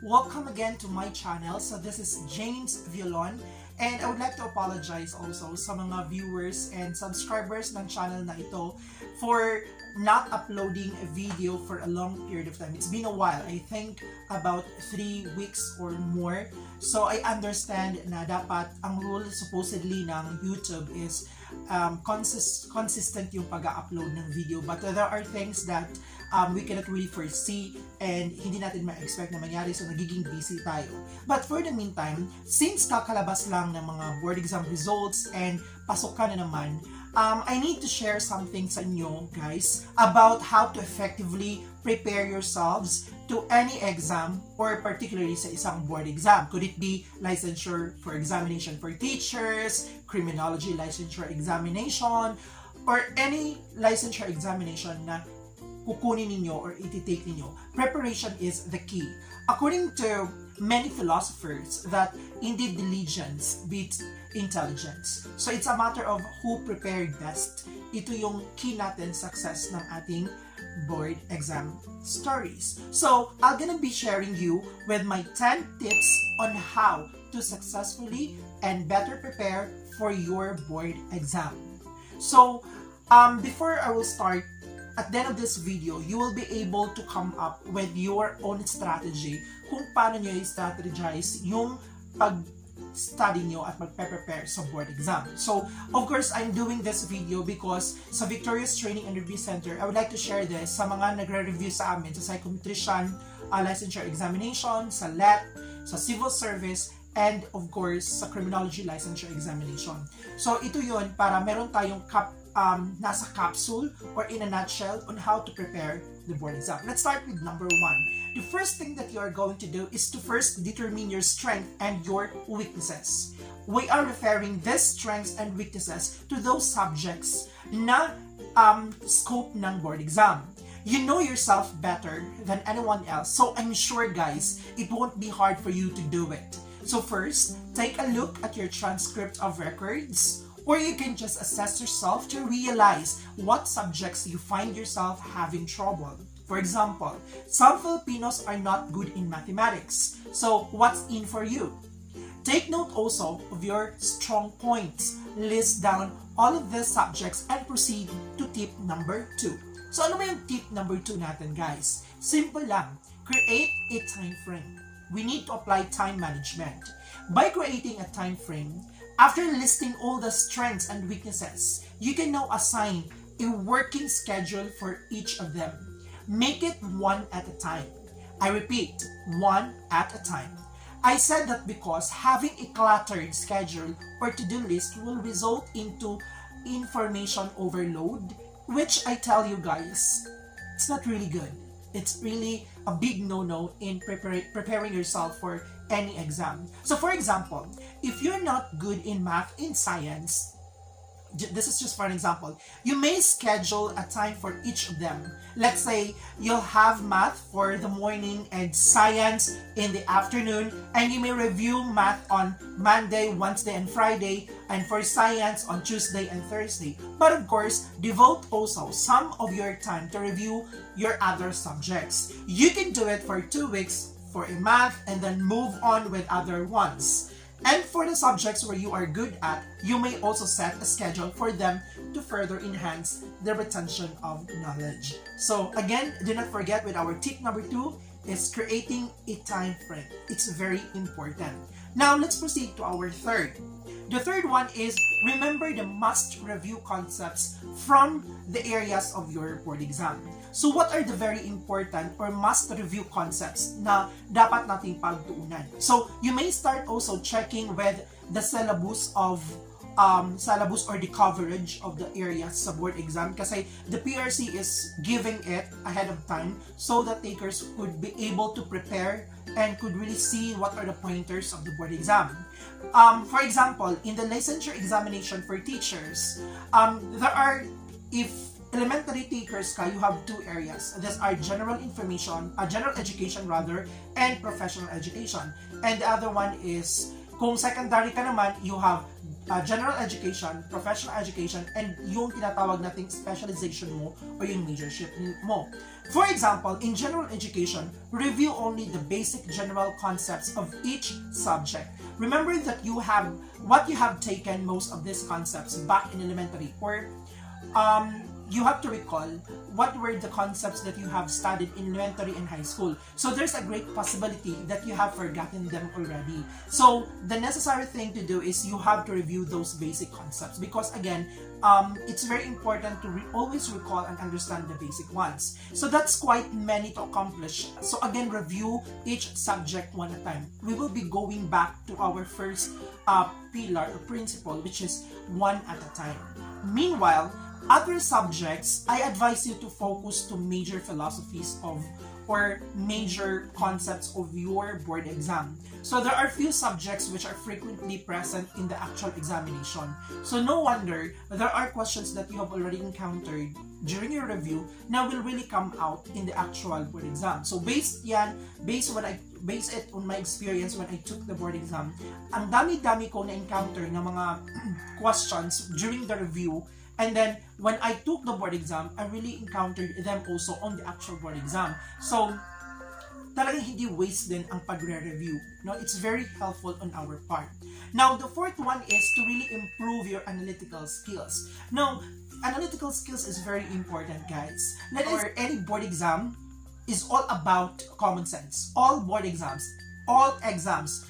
welcome again to my channel. So this is James Violon, and I would like to apologize also sa mga viewers and subscribers ng channel na ito for not uploading a video for a long period of time. It's been a while, I think about 3 weeks or more. So I understand na dapat ang rule supposedly ng YouTube is consistent yung pag-upload ng video, but there are things that we cannot really foresee and hindi natin ma-expect na mangyari, so nagiging busy tayo. But for the meantime, since kakalabas lang ng mga board exam results and pasok ka na naman, I need to share something sa inyo guys about how to effectively prepare yourselves to any exam or particularly sa isang board exam. Could it be licensure for examination for teachers, criminology licensure examination, or any licensure examination na kukunin ninyo or ititake ninyo. Preparation is the key. According to many philosophers that indeed diligence beats intelligence. So it's a matter of who prepared best. Ito yung key natin success ng ating board exam stories. So I'm gonna be sharing you with my 10 tips on how to successfully and better prepare for your board exam. So before I will start, at the end of this video, you will be able to come up with your own strategy kung paano nyo i-strategize yung pag-study nyo at mag-prepare sa board exam. So, of course, I'm doing this video because sa Victorious Training and Review Center, I would like to share this sa mga nagre-review sa amin sa psychometrician, licensure examination, sa LET, sa civil service, and of course, sa criminology licensure examination. So, ito yun para meron tayong nasa capsule or in a nutshell on how to prepare the board exam. Let's start with number 1. The first thing that you are going to do is to first determine your strength and your weaknesses. We are referring these strengths and weaknesses to those subjects na scope ng board exam. You know yourself better than anyone else, so I'm sure guys, it won't be hard for you to do it. So first, take a look at your transcript of records, or you can just assess yourself to realize what subjects you find yourself having trouble. For example, some Filipinos are not good in mathematics. So what's in for you? Take note also of your strong points. List down all of these subjects and proceed to tip number 2. So ano ba yung tip number 2 natin guys? Simple lang. Create a time frame. We need to apply time management. By creating a time frame, after listing all the strengths and weaknesses, you can now assign a working schedule for each of them. Make it one at a time. I repeat, one at a time. I said that because having a cluttered schedule or to-do list will result into information overload, which I tell you guys, it's not really good. It's really a big no-no in preparing yourself for any exam. So for example, if you're not good in math and science, this is just for an example, you may schedule a time for each of them. Let's say you'll have math for the morning and science in the afternoon, and you may review math on Monday, Wednesday, and Friday, and for science on Tuesday and Thursday. But of course, devote also some of your time to review your other subjects. You can do it for 2 weeks for a math and then move on with other ones. And for the subjects where you are good at, you may also set a schedule for them to further enhance the retention of knowledge. So again, do not forget with our tip number 2 is creating a time frame. It's very important. Now let's proceed to our third. The third one is remember the must review concepts from the areas of your board exam. So what are the very important or must review concepts na dapat nating pagtuunan? So you may start also checking with the syllabus of syllabus or the coverage of the areas sa board exam kasi the PRC is giving it ahead of time so that takers could be able to prepare and could really see what are the pointers of the board exam. For example, in the licensure examination for teachers, there are, if elementary takers ka, you have 2 areas. These are general information, general education rather, and professional education. And the other one is Kung secondary ka naman, you have general education, professional education, and yung tinatawag nating specialization mo or yung majorship mo. For example, in general education, review only the basic general concepts of each subject. Remember that you have taken most of these concepts back in elementary, or you have to recall what were the concepts that you have studied in elementary and high school. So there's a great possibility that you have forgotten them already. So the necessary thing to do is you have to review those basic concepts, because again, it's very important to always recall and understand the basic ones. So that's quite many to accomplish. So again, review each subject one at a time. We will be going back to our first pillar or principle, which is one at a time. Meanwhile, other subjects, I advise you to focus to major philosophies of or major concepts of your board exam. So there are few subjects which are frequently present in the actual examination. So no wonder there are questions that you have already encountered during your review now will really come out in the actual board exam. So based it on my experience when I took the board exam, ang dami-dami ko na-encounter ng mga questions during the review. And then, when I took the board exam, I really encountered them also on the actual board exam. So, talagang hindi waste din ang pagre-review. No, it's very helpful on our part. Now, the fourth one is to really improve your analytical skills. Now, analytical skills is very important, guys. Any board exam is all about common sense. All board exams, all exams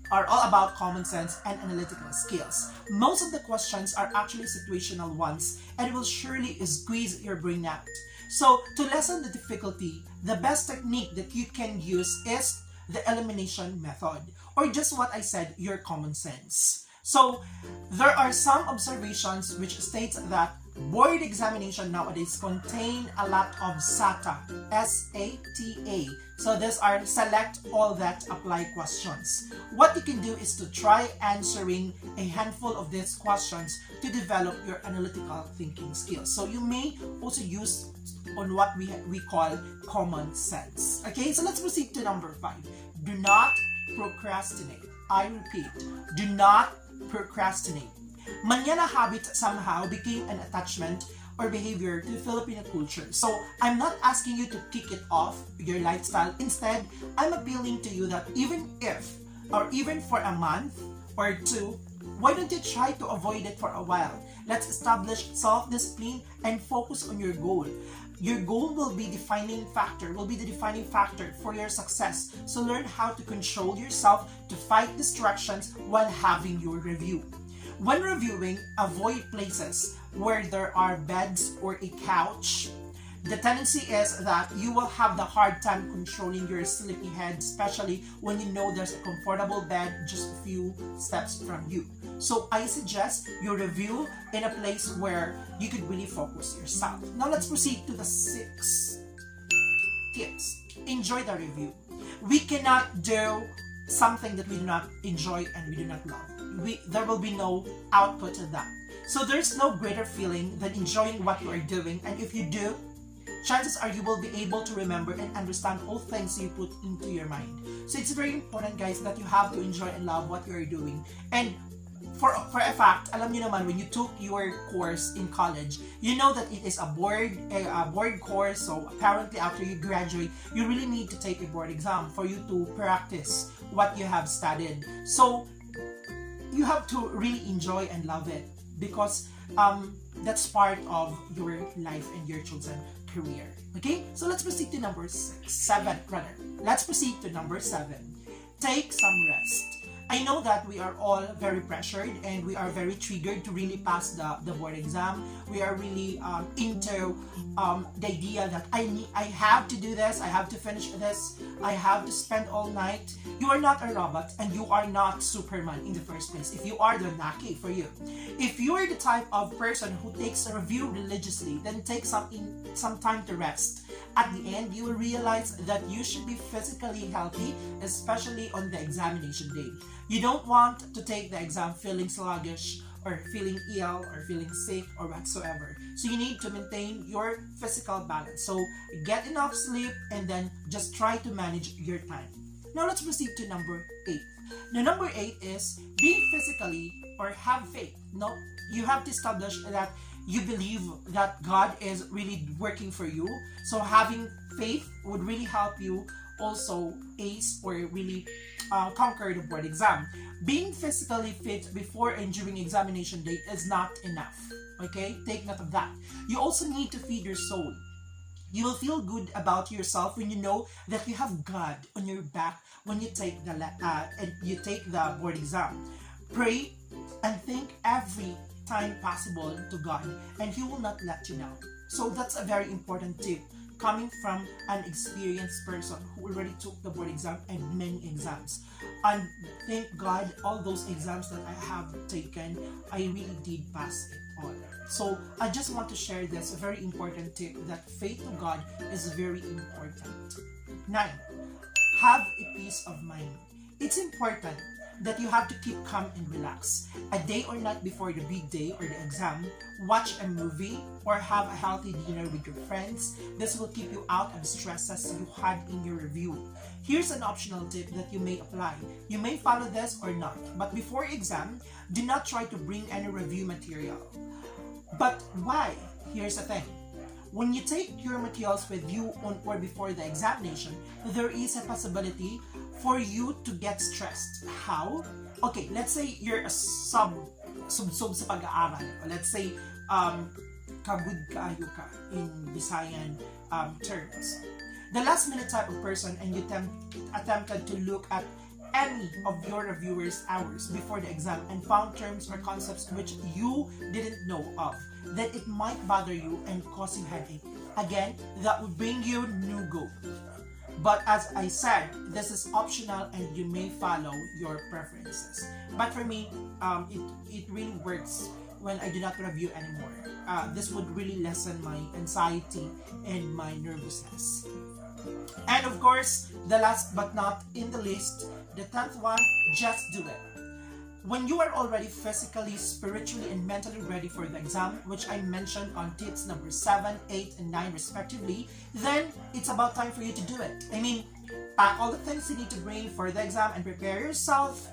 are all about common sense and analytical skills. Most of the questions are actually situational ones and will surely squeeze your brain out. So, to lessen the difficulty, the best technique that you can use is the elimination method, or just what I said, your common sense. So, there are some observations which states that board examination nowadays contain a lot of SATA, S-A-T-A. So these are select all that apply questions. What you can do is to try answering a handful of these questions to develop your analytical thinking skills. So you may also use on what we call common sense. Okay, so let's proceed to number 5. Do not procrastinate. I repeat, do not procrastinate. Manana habit somehow became an attachment or behavior to Filipino culture. So I'm not asking you to kick it off your lifestyle. Instead, I'm appealing to you that even for a month or two, why don't you try to avoid it for a while? Let's establish self-discipline and focus on your goal. Your goal will be the defining factor for your success. So learn how to control yourself to fight distractions while having your review. When reviewing, avoid places where there are beds or a couch. The tendency is that you will have the hard time controlling your sleepy head, especially when you know there's a comfortable bed just a few steps from you. So I suggest you review in a place where you could really focus yourself. Now let's proceed to the 6 tips. Enjoy the review. We cannot do something that we do not enjoy and we do not love. There will be no output of that. So there's no greater feeling than enjoying what you are doing, and if you do, chances are you will be able to remember and understand all things you put into your mind. So it's very important, guys, that you have to enjoy and love what you are doing. And for a fact, alam niyo naman, when you took your course in college, you know that it is a board course. So apparently after you graduate, you really need to take a board exam for you to practice what you have studied. So you have to really enjoy and love it, because that's part of your life and your children's career. Okay, so let's proceed to number 7. Let's proceed to number 7. Take some rest. I know that we are all very pressured and we are very triggered to really pass the board exam. We are really into the idea that I have to do this, I have to finish this, I have to spend all night. You are not a robot and you are not Superman in the first place. If you are, then lucky for you. If you are the type of person who takes a review religiously, then take some time to rest. At the end, you will realize that you should be physically healthy, especially on the examination day. You don't want to take the exam feeling sluggish or feeling ill or feeling sick or whatsoever. So you need to maintain your physical balance. So get enough sleep and then just try to manage your time. Now let's proceed to number 8. The number 8 is being physically or have faith. No, you have to establish that you believe that God is really working for you. So having faith would really help you also ace or really conquer the board exam. Being physically fit before and during examination day is not enough. Okay, take note of that. You also need to feed your soul. You will feel good about yourself when you know that you have God on your back when you take the board exam. Pray and think every time possible to God, and He will not let you down. So that's a very important tip coming from an experienced person who already took the board exam and many exams. And thank God, all those exams that I have taken, I really did pass it all. So I just want to share this very important tip that faith to God is very important. 9. Have a peace of mind. It's important that you have to keep calm and relax. A day or night before the big day or the exam, watch a movie or have a healthy dinner with your friends. This will keep you out of stresses you had in your review. Here's an optional tip that you may apply. You may follow this or not, but before exam, do not try to bring any review material. But why? Here's the thing. When you take your materials with you on or before the examination, there is a possibility for you to get stressed. How? Okay, let's say you're a sub sa pag-aaral. Let's say, kabud kaayo ka in Visayan terms. The last minute type of person and you attempted to look at any of your reviewers' hours before the exam and found terms or concepts which you didn't know of, then it might bother you and cause you headache. Again, that would bring you no go. But as I said, this is optional and you may follow your preferences. But for me, it really works when I do not review anymore. This would really lessen my anxiety and my nervousness. And of course, the last but not in the list, the 10th one, just do it. When you are already physically, spiritually, and mentally ready for the exam, which I mentioned on tips number 7, 8, and 9 respectively, then it's about time for you to do it. I mean, pack all the things you need to bring for the exam and prepare yourself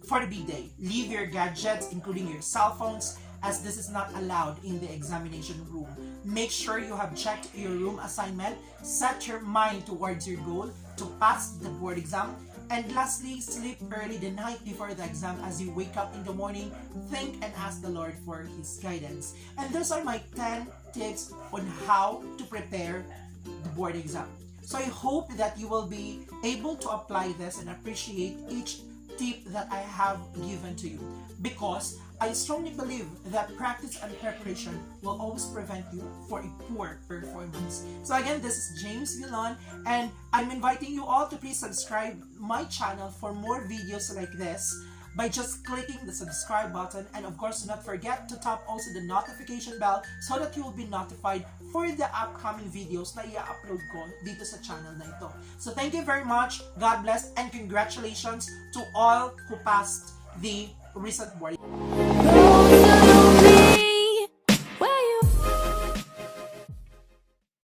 for the big day. Leave your gadgets, including your cell phones, as this is not allowed in the examination room. Make sure you have checked your room assignment, set your mind towards your goal to pass the board exam, and lastly, sleep early the night before the exam. As you wake up in the morning, think and ask the Lord for His guidance. And those are my 10 tips on how to prepare the board exam. So I hope that you will be able to apply this and appreciate each tip that I have given to you, because I strongly believe that practice and preparation will always prevent you for a poor performance. So again, this is James Villan, and I'm inviting you all to please subscribe my channel for more videos like this by just clicking the subscribe button, and of course do not forget to tap also the notification bell so that you will be notified for the upcoming videos na i-upload ko dito sa channel na ito. So thank you very much, God bless, and congratulations to all who passed the recent board.